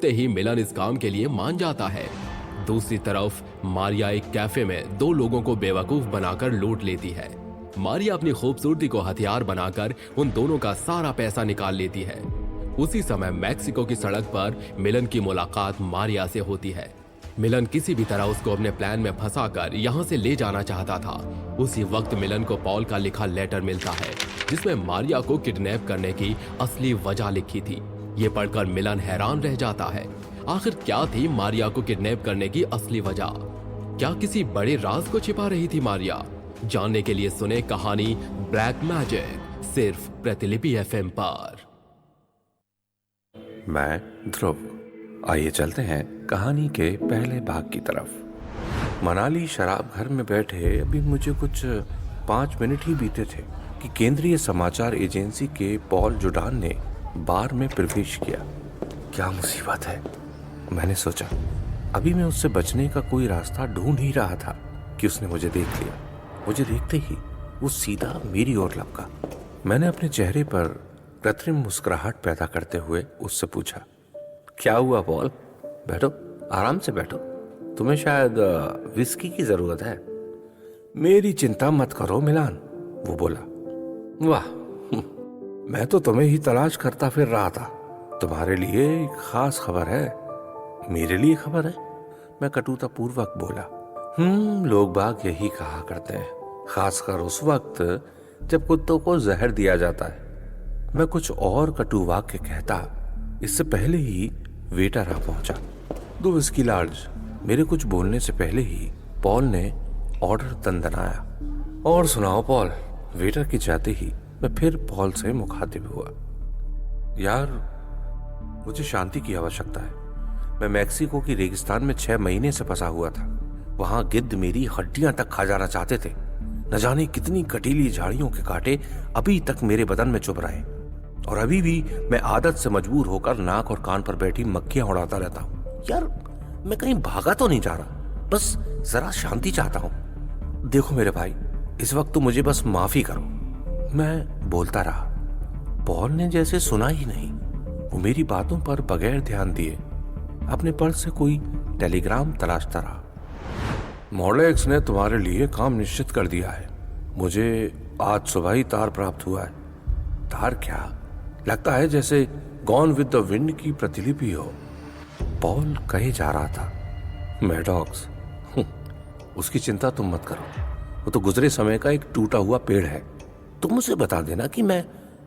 सुनते ही मिलन इस काम के लिए मान जाता है। दूसरी तरफ मारिया एक कैफे में दो लोगों को बेवकूफ बनाकर लूट लेती है। मारिया अपनी खूबसूरती को हथियार बनाकर उन दोनों का सारा पैसा निकाल लेती है। उसी समय मैक्सिको की सड़क पर मिलन की मुलाकात मारिया से होती है। मिलन किसी भी तरह उसको अपने प्लान में फंसाकर यहाँ से ले जाना चाहता था। उसी वक्त मिलन को पॉल का लिखा लेटर मिलता है जिसमें मारिया को किडनैप करने की असली वजह लिखी थी। ये पढ़कर मिलन हैरान रह जाता है। आखिर क्या थी मारिया को किडनैप करने की असली वजह? क्या किसी बड़े राज को छिपा रही थी मारिया? जानने के लिए सुने कहानी ब्लैक मैजिक, सिर्फ प्रतिलिपि एफएम पर। मैं ध्रुव, आइए चलते हैं कहानी के पहले भाग की तरफ। मनाली शराब घर में बैठे अभी मुझे कुछ 5 मिनट ही बीते थे कि केंद्रीय समाचार एजेंसी के पॉल जुडान ने बार में प्रवेश किया। क्या मुसीबत है, मैंने सोचा। अभी मैं उससे बचने का कोई रास्ता ढूंढ ही रहा था कि उसने मुझे देख लिया। मुझे देखते ही वो सीधा मेरी ओर लपका। मैंने अपने चेहरे पर कृत्रिम मुस्कुराहट पैदा करते हुए उससे पूछा, क्या हुआ पॉल? बैठो, आराम से बैठो। तुम्हें शायद विस्की की जरूरत है। मेरी चिंता मत करो मिलान, वो बोला। वाह, मैं तो तुम्हें ही तलाश करता फिर रहा था। तुम्हारे लिए एक खास खबर है। मेरे लिए खबर है? मैं कटुता पूर्वक बोला। लोग बाग यही कहा करते हैं, खासकर उस वक्त जब कुत्तों को जहर दिया जाता है। मैं कुछ और कटु वाक्य कहता, इससे पहले ही वेटर आ पहुंचा। 2 विस्की लार्ज। मेरे कुछ बोलने से पहले ही पॉल ने ऑर्डर दंदनाया। और सुनाओ पॉल। वेटर के जाते ही मैं फिर पॉल से मुखातिब हुआ। यार, मुझे शांति की आवश्यकता है। मैं मैक्सिको की रेगिस्तान में 6 महीने से फंसा हुआ था। वहां गिद्ध मेरी हड्डियां तक खा जाना चाहते थे। न जाने कितनी कटीली झाड़ियों के कांटे अभी तक मेरे बदन में चुभ रहे, और अभी भी मैं आदत से मजबूर होकर नाक और कान पर बैठी मक्खियां उड़ाता रहता हूँ। यार, मैं कहीं भागा तो नहीं जा रहा, बस जरा शांति चाहता हूँ। देखो मेरे भाई, इस वक्त तो मुझे बस माफी करो। मैं बोलता रहा। पॉल ने जैसे सुना ही नहीं। वो मेरी बातों पर बगैर ध्यान दिए अपने पर्स से कोई टेलीग्राम तलाशता रहा। मॉडेक्स ने तुम्हारे लिए काम निश्चित कर दिया है। मुझे आज सुबह ही तार प्राप्त हुआ है। तार क्या? लगता है जैसे गॉन विद द विंड की प्रतिलिपि हो। पॉल कहे जा रहा था। मैडॉक्स, उसकी चिंता तुम मत करो। वो तो गुजरे समय का एक टूटा हुआ पेड़ है। तुम उसे बता देना कि मैं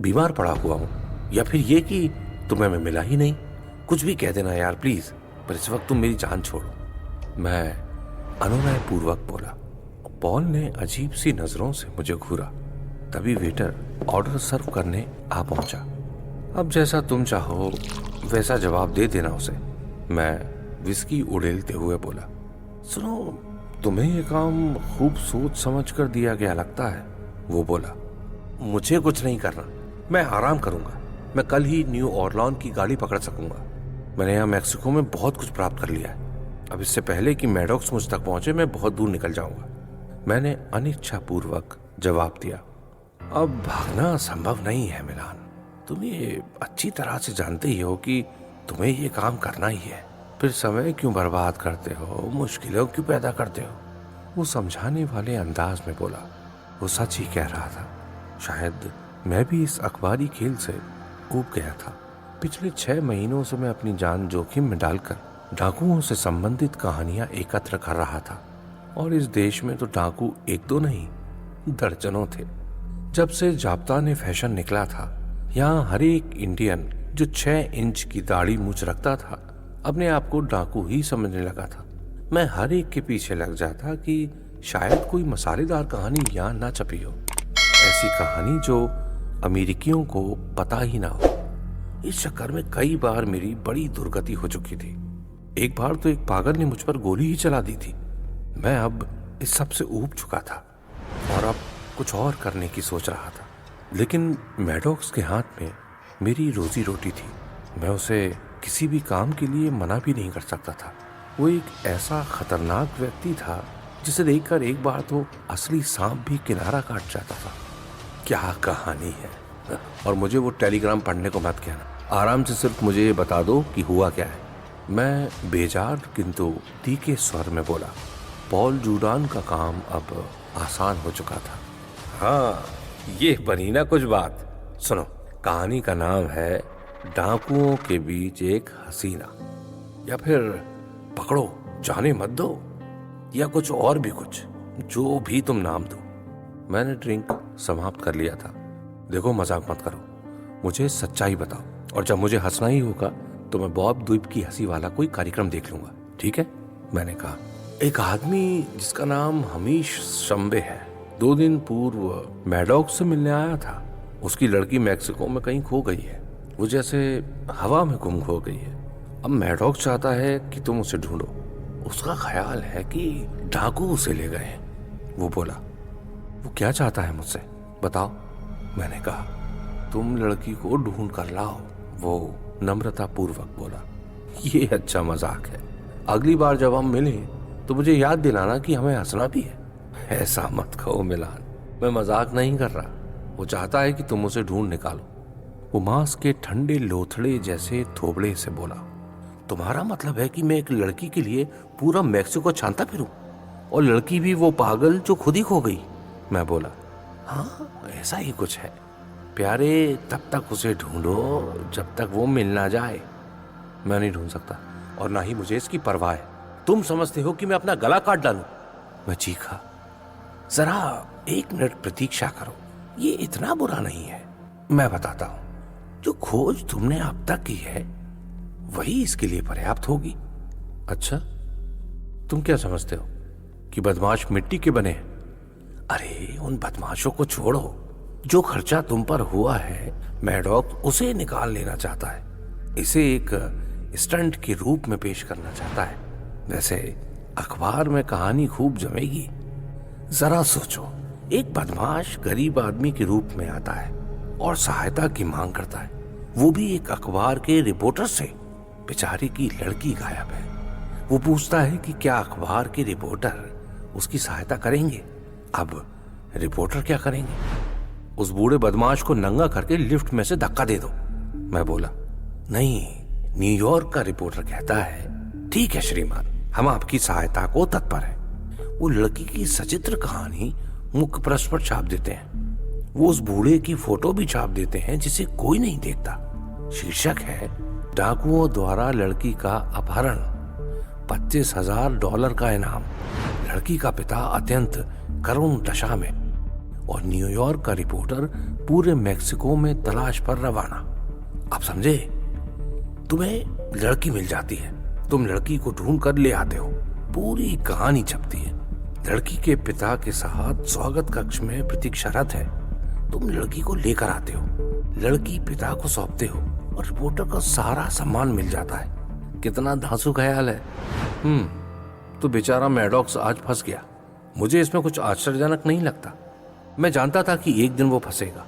बीमार पड़ा हुआ हूँ, या फिर ये कि तुम्हें मैं मिला ही नहीं। कुछ भी कह देना यार प्लीज, पर इस वक्त तुम मेरी जान छोड़ो। मैं अनुनय पूर्वक बोला। पॉल ने अजीब सी नजरों से मुझे घूरा। तभी वेटर ऑर्डर सर्व करने आ पहुंचा। अब जैसा तुम चाहो वैसा जवाब दे देना उसे, मैं विस्की उड़ेलते हुए बोला। सुनो, तुम्हें ये काम खूब सोच समझ कर दिया गया लगता है, वो बोला। मुझे कुछ नहीं करना, मैं आराम करूंगा। मैं कल ही न्यू ऑरलॉन की गाड़ी पकड़ सकूंगा। मैंने यहाँ मैक्सिको में बहुत कुछ प्राप्त कर लिया है। अब इससे पहले कि मैडॉक्स मुझ तक पहुंचे, मैं बहुत दूर निकल जाऊंगा, मैंने अनिच्छा पूर्वक जवाब दिया। अब भागना संभव नहीं है मिलान। तुम ये अच्छी तरह से जानते ही हो कि तुम्हें ये काम करना ही है। फिर समय क्यों बर्बाद करते हो, मुश्किलों क्यों पैदा करते हो? वो समझाने वाले अंदाज में बोला। वो सच ही कह रहा था। शायद मैं भी इस अखबारी खेल से ऊब गया था। पिछले 6 महीनों से मैं अपनी जान जोखिम में डालकर डाकुओं से संबंधित कहानियां एकत्र कर रहा था, और इस देश में तो डाकू 1-2 नहीं, दर्जनों थे। जब से जाब्ता ने फैशन निकला था, यहाँ हर एक इंडियन जो 6 इंच की दाढ़ी मूंछ रखता था अपने आप को डाकू ही समझने लगा था। मैं हर एक के पीछे लग जाता कि शायद कोई मसालेदार कहानी यहाँ ना छपी हो, ऐसी कहानी जो अमेरिकियों को पता ही ना हो। इस चक्कर में कई बार मेरी बड़ी दुर्गति हो चुकी थी। एक बार तो एक पागल ने मुझ पर गोली ही चला दी थी। मैं अब इस सब से ऊब चुका था और अब कुछ और करने की सोच रहा था, लेकिन मैडॉक्स के हाथ में मेरी रोजी रोटी थी। मैं उसे किसी भी काम के लिए मना भी नहीं कर सकता था। वो एक ऐसा खतरनाक व्यक्ति था जिसे देखकर एक बार तो असली सांप भी किनारा काट जाता था। क्या कहानी है, और मुझे वो टेलीग्राम पढ़ने को मत कहना। आराम से सिर्फ मुझे ये बता दो कि हुआ क्या है। मैं बेजार किंतु तीखे स्वर में बोला। पॉल जूडान का काम अब आसान हो चुका था। हाँ, ये बनी ना कुछ बात। सुनो, कहानी का नाम है डाकुओं के बीच एक हसीना, या फिर पकड़ो जाने मत दो, या कुछ और भी कुछ, जो भी तुम नाम दो। मैंने ड्रिंक समाप्त कर लिया था। देखो, मजाक मत करो, मुझे सच्चाई बताओ, और जब मुझे हंसना ही होगा तो मैं बॉब द्वीप की हंसी वाला कोई कार्यक्रम देख लूंगा, ठीक है? मैंने कहा। एक आदमी जिसका नाम हमीश शंबे है 2 दिन पूर्व मैडॉक्स से मिलने आया था। उसकी लड़की मैक्सिको में कहीं खो गई है। वो जैसे हवा में गुम खो गई है। अब मैडॉक्स चाहता है कि तुम उसे ढूंढो। उसका ख्याल है कि डाकू उसे ले गए हैं। वो बोला। वो क्या चाहता है मुझसे, बताओ? मैंने कहा, तुम लड़की को ढूंढ कर लाओ। वो नम्रता पूर्वक बोला। ये अच्छा मजाक है। अगली बार जब हम मिलें तो मुझे याद दिलाना कि हमें हंसना भी है। ऐसा मत कहो मिलान, मैं मजाक नहीं कर रहा। वो चाहता है कि तुम उसे ढूंढ निकालो। वो मांस के ठंडे लोथड़े जैसे थोबड़े से बोला। तुम्हारा मतलब है कि मैं एक लड़की के लिए पूरा मैक्सिको छानता फिरूं, और लड़की भी वो पागल जो खुद ही खो गई? मैं बोला, हाँ, ऐसा ही कुछ है प्यारे। तब तक उसे ढूंढो जब तक वो मिल ना जाए। मैं नहीं ढूंढ सकता, और ना ही मुझे इसकी परवाह है। तुम समझते हो कि मैं अपना गला काट डालूं? मैं चीखा। जरा 1 मिनट प्रतीक्षा करो, ये इतना बुरा नहीं है। मैं बताता हूं, जो खोज तुमने अब तक की है वही इसके लिए पर्याप्त होगी। अच्छा, तुम क्या समझते हो कि बदमाश मिट्टी के बने हैं? अरे, उन बदमाशों को छोड़ो। जो खर्चा तुम पर हुआ है, मैडॉक उसे निकाल लेना चाहता है। इसे एक स्टंट के रूप में पेश करना चाहता है। वैसे अखबार में कहानी खूब जमेगी। जरा सोचो, एक बदमाश गरीब आदमी के रूप में आता है और सहायता की मांग करता है, वो भी एक अखबार के रिपोर्टर से। बेचारी की लड़की गायब है। वो पूछता है कि क्या अखबार के रिपोर्टर उसकी सहायता करेंगे। अब रिपोर्टर क्या करेंगे? उस बूढ़े बदमाश को नंगा करके लिफ्ट में से धक्का दे दो। मैं बोला, नहीं, न्यूयॉर्क का रिपोर्टर कहता है, ठीक है श्रीमान, हम आपकी सहायता को तत्पर हैं। वो लड़की की सचित्र कहानी मुख्य पृष्ठ पर छाप देते हैं। वो उस बूढ़े की फोटो भी छाप देते हैं जिसे कोई नहीं देखता। शीर्षक है, डाकुओं द्वारा लड़की का अपहरण, $25,000 का इनाम, लड़की का पिता अत्यंत करुण दशा में, और न्यूयॉर्क का रिपोर्टर पूरे मैक्सिको में तलाश पर रवाना। आप समझे? तुम्हें लड़की मिल जाती है, तुम लड़की को ढूंढ कर ले आते हो, पूरी कहानी छपती है। लड़की के पिता के साथ स्वागत कक्ष में प्रतीक्षारत है। तुम लड़की को लेकर आते हो, लड़की पिता को सौंपते हो, और रिपोर्टर को सारा सम्मान मिल जाता है। कितना धांसू ख्याल है। तो बेचारा मैडॉक्स आज फंस गया। मुझे इसमें कुछ आश्चर्यजनक नहीं लगता। मैं जानता था कि एक दिन वो फंसेगा।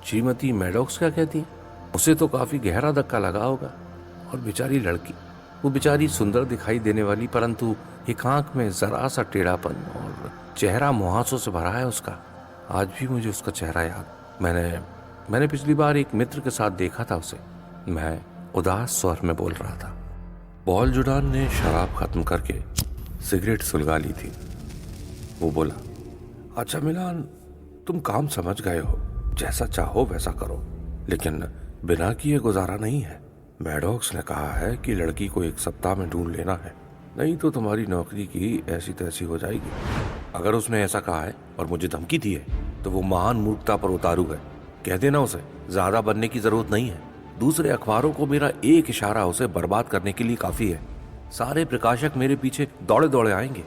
श्रीमती मैडॉक्स क्या कहती है? उसे तो काफी गहरा धक्का लगा होगा। और बेचारी लड़की, वो बेचारी सुंदर दिखाई देने वाली, परंतु एक आंख में जरा सा टेढ़ापन, और चेहरा मुहासों से भरा है उसका। आज भी मुझे उसका चेहरा याद। मैंने पिछली बार एक मित्र के साथ देखा था उसे। मैं उदास स्वर में बोल रहा था। पॉल जुडान ने शराब खत्म करके सिगरेट सुलगा ली थी। वो बोला, अच्छा मिलान, तुम काम समझ गए हो, जैसा चाहो वैसा करो, लेकिन बिना किए गुजारा नहीं है। मैडॉक्स ने कहा है कि लड़की को 1 सप्ताह में ढूंढ लेना है, नहीं तो तुम्हारी नौकरी की ऐसी तैसी हो जाएगी। अगर उसने ऐसा कहा है और मुझे धमकी दी है तो वो महान मूर्खता पर उतारू है। कह देना उसे ज्यादा बनने की जरूरत नहीं है। दूसरे अखबारों को मेरा एक इशारा उसे बर्बाद करने के लिए काफी है। सारे प्रकाशक मेरे पीछे दौड़े दौड़े आएंगे,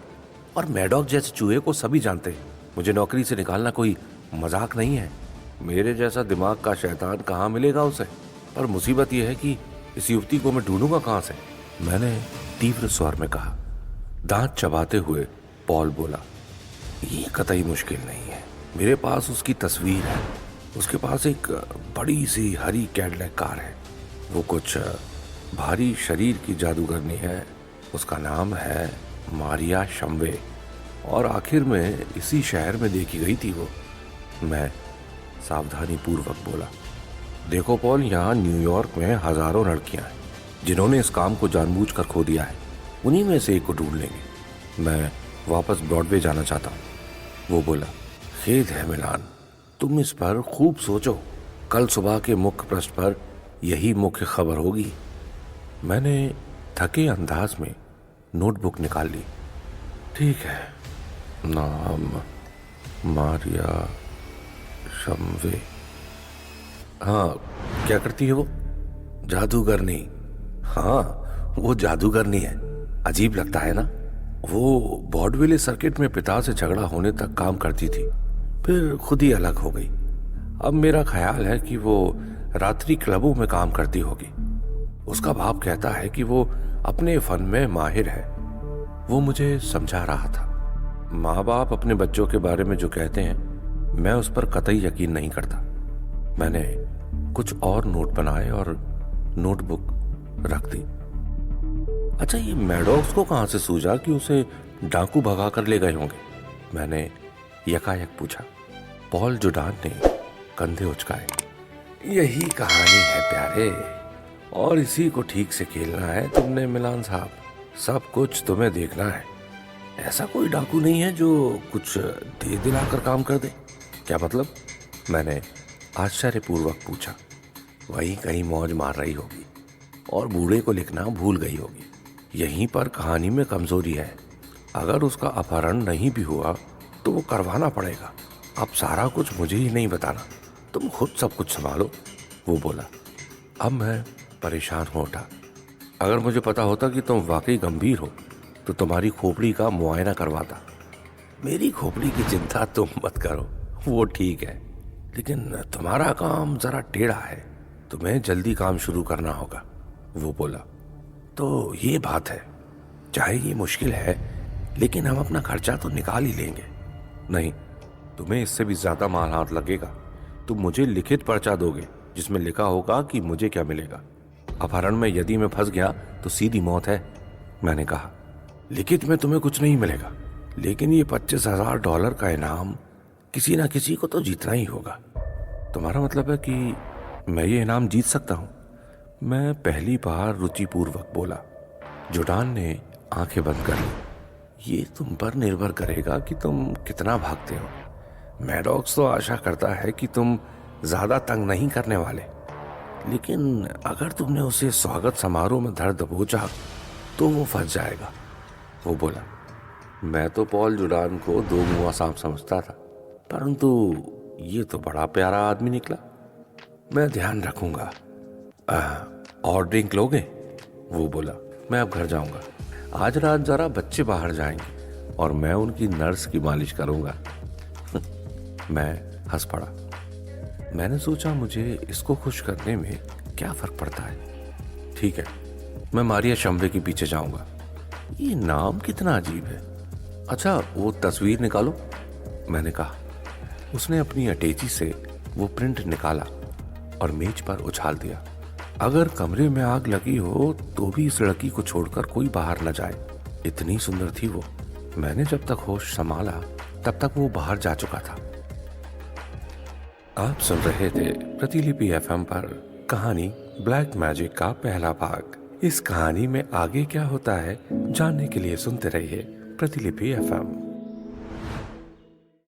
और मैडॉक जैसे चूहे को सभी जानते हैं। मुझे नौकरी से निकालना कोई मजाक नहीं है। मेरे जैसा दिमाग का शैतान कहाँ मिलेगा उसे? पर मुसीबत यह है कि इस युवती को मैं ढूंढूंगा कहाँ से? मैंने तीव्र स्वर में कहा। दांत चबाते हुए पॉल बोला, ये कतई मुश्किल नहीं है। मेरे पास उसकी तस्वीर है। उसके पास एक बड़ी सी हरी कैडलैक कार है। वो कुछ भारी शरीर की जादूगरनी है। उसका नाम है मारिया शंबे, और आखिर में इसी शहर में देखी गई थी वो। मैं सावधानी पूर्वक बोला, देखो पॉल, यहाँ न्यूयॉर्क में हजारों लड़कियां हैं जिन्होंने इस काम को जानबूझकर खो दिया है, उन्हीं में से एक को ढूंढ लेंगे। मैं वापस ब्रॉडवे जाना चाहता हूँ। वो बोला, खेद है मिलान, तुम इस पर खूब सोचो। कल सुबह के मुख्य पृष्ठ पर यही मुख्य खबर होगी। मैंने थके अंदाज में नोटबुक निकाल ली। ठीक है, नाम मारिया शम्वे। हाँ, क्या करती है वो? जादूगरनी। हाँ, वो जादूगरनी है। अजीब लगता है ना। वो ब्रॉडवे सर्किट में पिता से झगड़ा होने तक काम करती थी, फिर खुद ही अलग हो गई। अब मेरा ख्याल है कि वो रात्रि क्लबों में काम करती होगी। उसका बाप कहता है कि वो अपने फन में माहिर है। वो मुझे समझा रहा था। माँ बाप अपने बच्चों के बारे में जो कहते हैं, मैं उस पर कतई यकीन नहीं करता। मैंने कुछ और नोट बनाए और नोटबुक रख दी। अच्छा, ये मैडॉक्स को कहां से सूझा कि उसे डाकू भगा कर ले गए होंगे? मैंने यकायक पूछा। पॉल जुडान ने कंधे उचकाए। यही कहानी है प्यारे, और इसी को ठीक से खेलना है तुमने मिलान साहब। सब कुछ तुम्हें देखना है। ऐसा कोई डाकू नहीं है जो कुछ दे दिलाकर काम कर दे। क्या मतलब? मैंने आश्चर्यपूर्वक पूछा। वही कहीं मौज मार रही होगी और बूढ़े को लिखना भूल गई होगी। यहीं पर कहानी में कमजोरी है। अगर उसका अपहरण नहीं भी हुआ तो वो करवाना पड़ेगा। अब सारा कुछ मुझे ही नहीं बताना, तुम खुद सब कुछ संभालो। वो बोला। अब मैं परेशान हो उठा। अगर मुझे पता होता कि तुम वाकई गंभीर हो तो तुम्हारी खोपड़ी का मुआयना करवाता। मेरी खोपड़ी की चिंता तुम मत करो, वो ठीक है, लेकिन तुम्हारा काम जरा टेढ़ा है। तुम्हें जल्दी काम शुरू करना होगा। वो बोला। तो ये बात है, चाहे ये मुश्किल है, लेकिन हम अपना खर्चा तो निकाल ही लेंगे। नहीं, तुम्हें इससे भी ज्यादा माल हाथ लगेगा। तुम मुझे लिखित पर्चा दोगे जिसमें लिखा होगा कि मुझे क्या मिलेगा। अपहरण में यदि मैं फंस गया तो सीधी मौत है। मैंने कहा, लिखित में तुम्हें कुछ नहीं मिलेगा, लेकिन ये $25,000 का इनाम किसी ना किसी को तो जीतना ही होगा। तुम्हारा मतलब है कि मैं ये इनाम जीत सकता हूं? मैं पहली बार रुचिपूर्वक बोला। जुडान ने आंखें बंद कर ली। ये तुम पर निर्भर करेगा कि तुम कितना भागते हो। मैडॉक्स तो आशा करता है कि तुम ज्यादा तंग नहीं करने वाले, लेकिन अगर तुमने उसे स्वागत समारोह में धर दबोचा तो वो फंस जाएगा। वो बोला। मैं तो पॉल जुडान को दो मुआ सांप समझता था, परंतु ये तो बड़ा प्यारा आदमी निकला। मैं ध्यान रखूंगा। और ड्रिंक लोगे? वो बोला। मैं अब घर जाऊंगा। आज रात जरा बच्चे बाहर जाएंगे और मैं उनकी नर्स की मालिश करूंगा। मैं हंस पड़ा। मैंने सोचा मुझे इसको खुश करने में क्या फर्क पड़ता है। ठीक है, मैं मारिया शम्वे के पीछे जाऊंगा। ये नाम कितना अजीब है। अच्छा, वो तस्वीर निकालो, मैंने कहा। उसने अपनी अटैची से वो प्रिंट निकाला और मेज पर उछाल दिया। अगर कमरे में आग लगी हो तो भी इस लड़की को छोड़कर कोई बाहर न जाए। इतनी सुंदर थी वो। मैंने जब तक होश संभाला तब तक वो बाहर जा चुका था। आप सुन रहे थे प्रतिलिपि FM पर कहानी ब्लैक मैजिक का पहला भाग। इस कहानी में आगे क्या होता है जानने के लिए सुनते रहिए प्रतिलिपि FM।